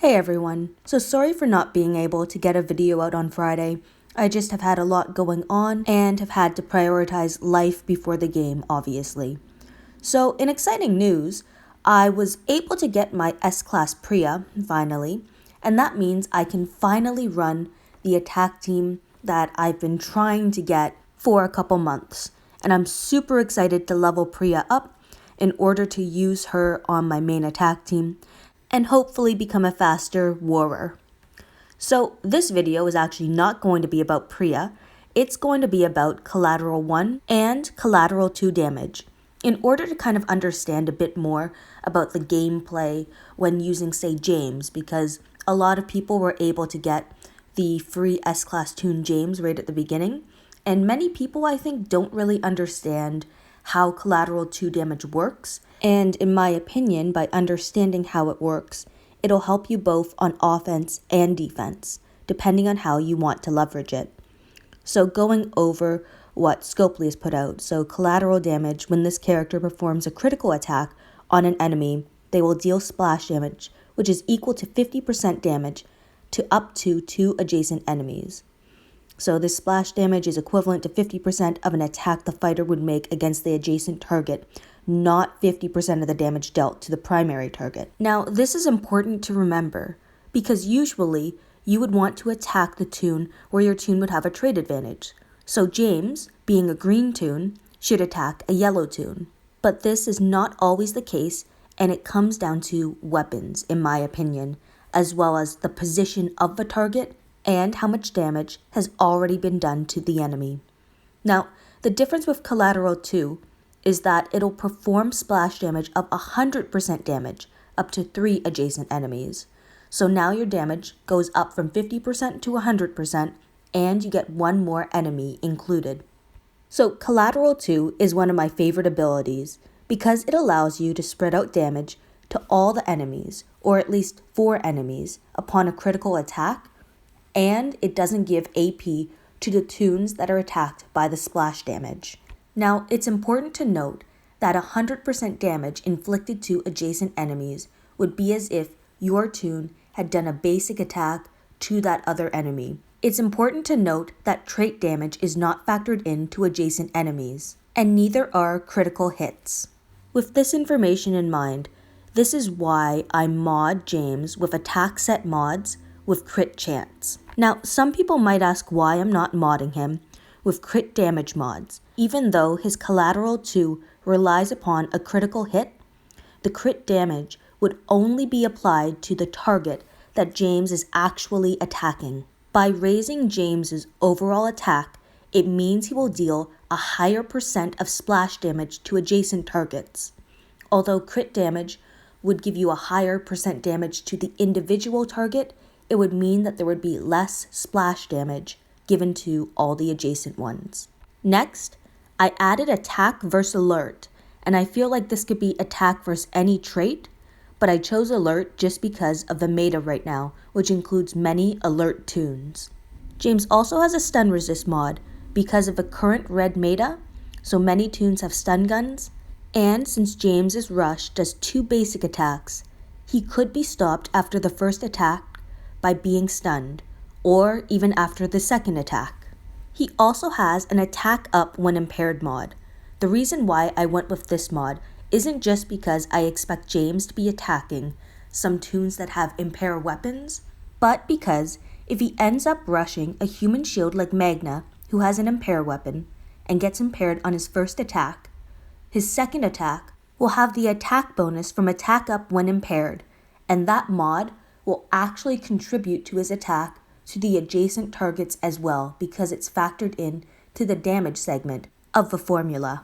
Hey everyone, so sorry for not being able to get a video out on Friday. I just have had a lot going on and have had to prioritize life before the game, obviously. So in exciting news, I was able to get my S-Class Priya, finally, and that means I can finally run the attack team that I've been trying to get for a couple months. And I'm super excited to level Priya up in order to use her on my main attack team and hopefully become a faster warrior. So this video is actually not going to be about Priya, it's going to be about Collateral 1 and Collateral 2 damage. In order to kind of understand a bit more about the gameplay when using, say, James, because a lot of people were able to get the free S-Class Toon James right at the beginning, and many people I think don't really understand how Collateral 2 damage works, and in my opinion, by understanding how it works, it'll help you both on offense and defense, depending on how you want to leverage it. So going over what Scopely has put out, so collateral damage, when this character performs a critical attack on an enemy, they will deal splash damage, which is equal to 50% damage to up to 2 adjacent enemies. So this splash damage is equivalent to 50% of an attack the fighter would make against the adjacent target, not 50% of the damage dealt to the primary target. Now, this is important to remember, because usually you would want to attack the toon where your toon would have a trait advantage. So James, being a green toon, should attack a yellow toon. But this is not always the case, and it comes down to weapons, in my opinion, as well as the position of the target and how much damage has already been done to the enemy. Now, the difference with Collateral 2 is that it'll perform splash damage of 100% damage up to 3 adjacent enemies. So now your damage goes up from 50% to 100%, and you get one more enemy included. So Collateral 2 is one of my favorite abilities because it allows you to spread out damage to all the enemies, or at least 4 enemies, upon a critical attack, and it doesn't give AP to the toons that are attacked by the splash damage. Now, it's important to note that 100% damage inflicted to adjacent enemies would be as if your toon had done a basic attack to that other enemy. It's important to note that trait damage is not factored into adjacent enemies, and neither are critical hits. With this information in mind, this is why I mod James with attack set mods with crit chance. Now, some people might ask why I'm not modding him with crit damage mods. Even though his Collateral 2 relies upon a critical hit, the crit damage would only be applied to the target that James is actually attacking. By raising James's overall attack, it means he will deal a higher percent of splash damage to adjacent targets. Although crit damage would give you a higher percent damage to the individual target, it would mean that there would be less splash damage given to all the adjacent ones. Next, I added attack versus alert, and I feel like this could be attack versus any trait, but I chose alert just because of the meta right now, which includes many alert toons. James also has a stun resist mod because of the current red meta, so many toons have stun guns, and since James's rush does 2 basic attacks, he could be stopped after the first attack by being stunned, or even after the second attack. He also has an attack up when impaired mod. The reason why I went with this mod isn't just because I expect James to be attacking some toons that have impair weapons, but because if he ends up rushing a human shield like Magna, who has an impair weapon, and gets impaired on his first attack, his second attack will have the attack bonus from attack up when impaired, and that mod will actually contribute to his attack to the adjacent targets as well, because it's factored in to the damage segment of the formula.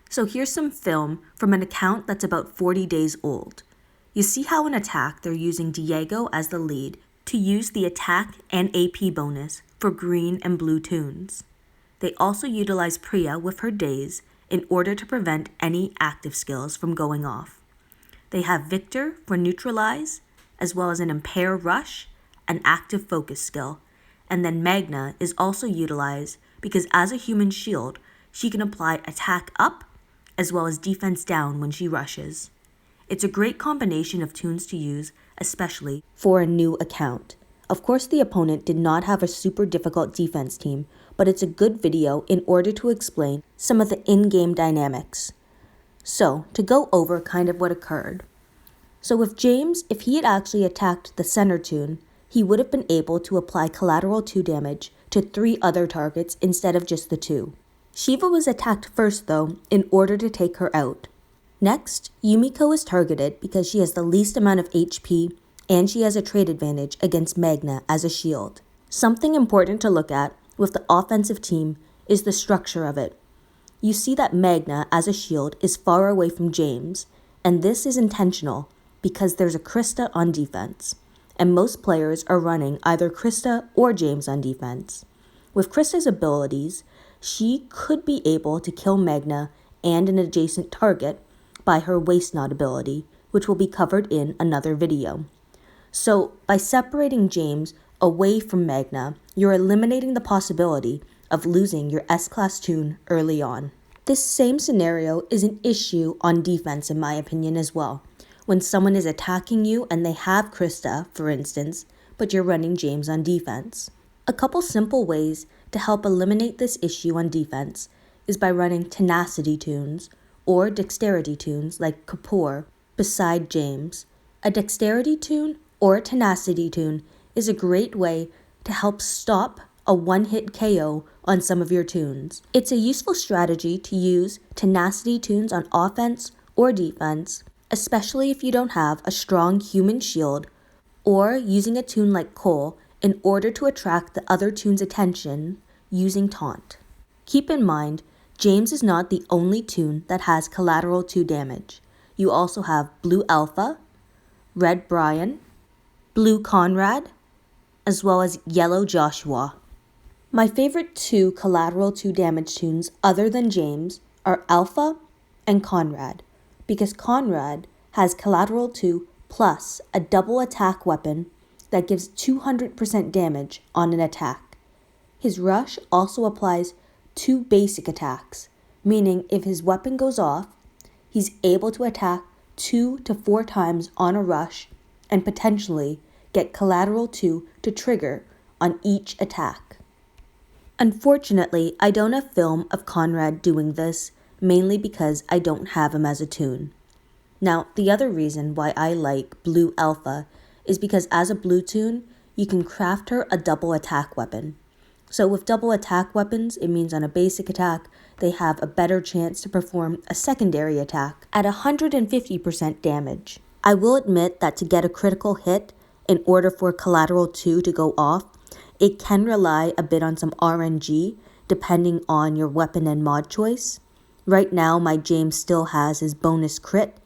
So here's some film from an account that's about 40 days old. You see how in attack they're using Diego as the lead to use the attack and AP bonus for green and blue toons. They also utilize Priya with her days in order to prevent any active skills from going off. They have Victor for neutralize, as well as an impair rush, an active focus skill, and then Magna is also utilized because as a human shield, she can apply attack up as well as defense down when she rushes. It's a great combination of toons to use especially for a new account. Of course, the opponent did not have a super difficult defense team, but it's a good video in order to explain some of the in-game dynamics. So, to go over kind of what occurred. So with James, if he had actually attacked the center toon, he would have been able to apply collateral 2 damage to 3 other targets instead of just the 2. Shiva was attacked first though, in order to take her out. Next, Yumiko is targeted because she has the least amount of HP and she has a trade advantage against Magna as a shield. Something important to look at with the offensive team is the structure of it. You see that Magna as a shield is far away from James, and this is intentional because there's a Christa on defense, and most players are running either Christa or James on defense. With Christa's abilities, she could be able to kill Magna and an adjacent target by her Waste Knot ability, which will be covered in another video. So, by separating James away from Magna, you're eliminating the possibility of losing your S-Class toon early on. This same scenario is an issue on defense in my opinion as well. When someone is attacking you and they have Christa, for instance, but you're running James on defense. A couple simple ways to help eliminate this issue on defense is by running tenacity toons or dexterity toons like Kapoor beside James. A dexterity toon or a tenacity toon is a great way to help stop a one-hit KO on some of your toons. It's a useful strategy to use tenacity toons on offense or defense, especially if you don't have a strong human shield, or using a toon like Cole in order to attract the other toon's attention using taunt. Keep in mind, James is not the only toon that has collateral 2 damage. You also have Blue Alpha, Red Brian, Blue Conrad, as well as Yellow Joshua. My favorite 2 collateral 2 damage toons other than James are Alpha and Conrad, because Conrad has collateral 2 plus a double attack weapon that gives 200% damage on an attack. His rush also applies 2 basic attacks, meaning if his weapon goes off, he's able to attack 2 to 4 times on a rush and potentially get collateral 2 to trigger on each attack. Unfortunately, I don't have film of Conrad doing this, mainly because I don't have him as a toon. Now, the other reason why I like Blue Alpha is because as a blue toon, you can craft her a double attack weapon. So with double attack weapons, it means on a basic attack, they have a better chance to perform a secondary attack at 150% damage. I will admit that to get a critical hit, in order for collateral 2 to go off, it can rely a bit on some RNG, depending on your weapon and mod choice. Right now, my James still has his bonus crit,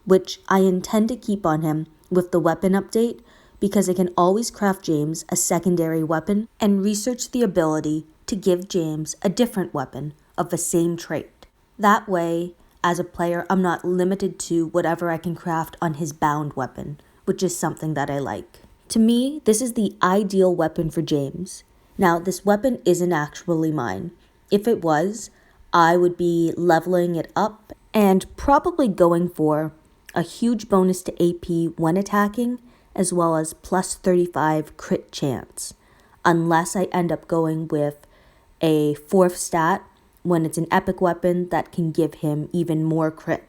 which I intend to keep on him with the weapon update, because I can always craft James a secondary weapon and research the ability to give James a different weapon of the same trait. That way, as a player, I'm not limited to whatever I can craft on his bound weapon, which is something that I like. To me, this is the ideal weapon for James. Now, this weapon isn't actually mine. If it was, I would be leveling it up and probably going for a huge bonus to AP when attacking, as well as plus 35 crit chance, unless I end up going with a 4th stat when it's an epic weapon that can give him even more crit.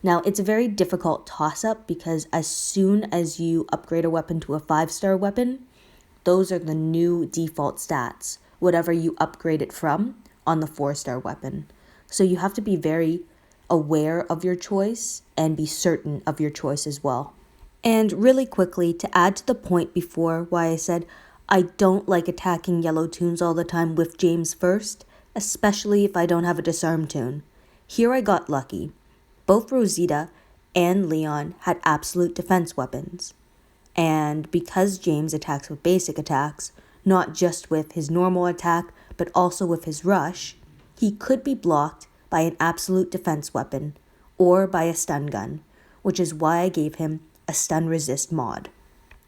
Now, it's a very difficult toss-up because as soon as you upgrade a weapon to a 5-star weapon, those are the new default stats, whatever you upgrade it from on the 4-star weapon. So you have to be very aware of your choice and be certain of your choice as well. And really quickly, to add to the point before why I said I don't like attacking yellow toons all the time with James first, especially if I don't have a disarm toon. Here I got lucky. Both Rosita and Leon had absolute defense weapons. And because James attacks with basic attacks, not just with his normal attack, but also with his rush, he could be blocked by an absolute defense weapon or by a stun gun, which is why I gave him a stun resist mod.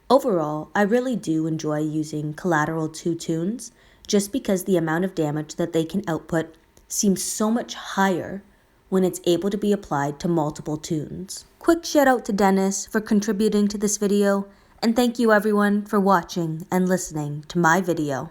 Overall, I really do enjoy using Collateral 2 toons just because the amount of damage that they can output seems so much higher when it's able to be applied to multiple toons. Quick shout out to Dennis for contributing to this video, and thank you everyone for watching and listening to my video.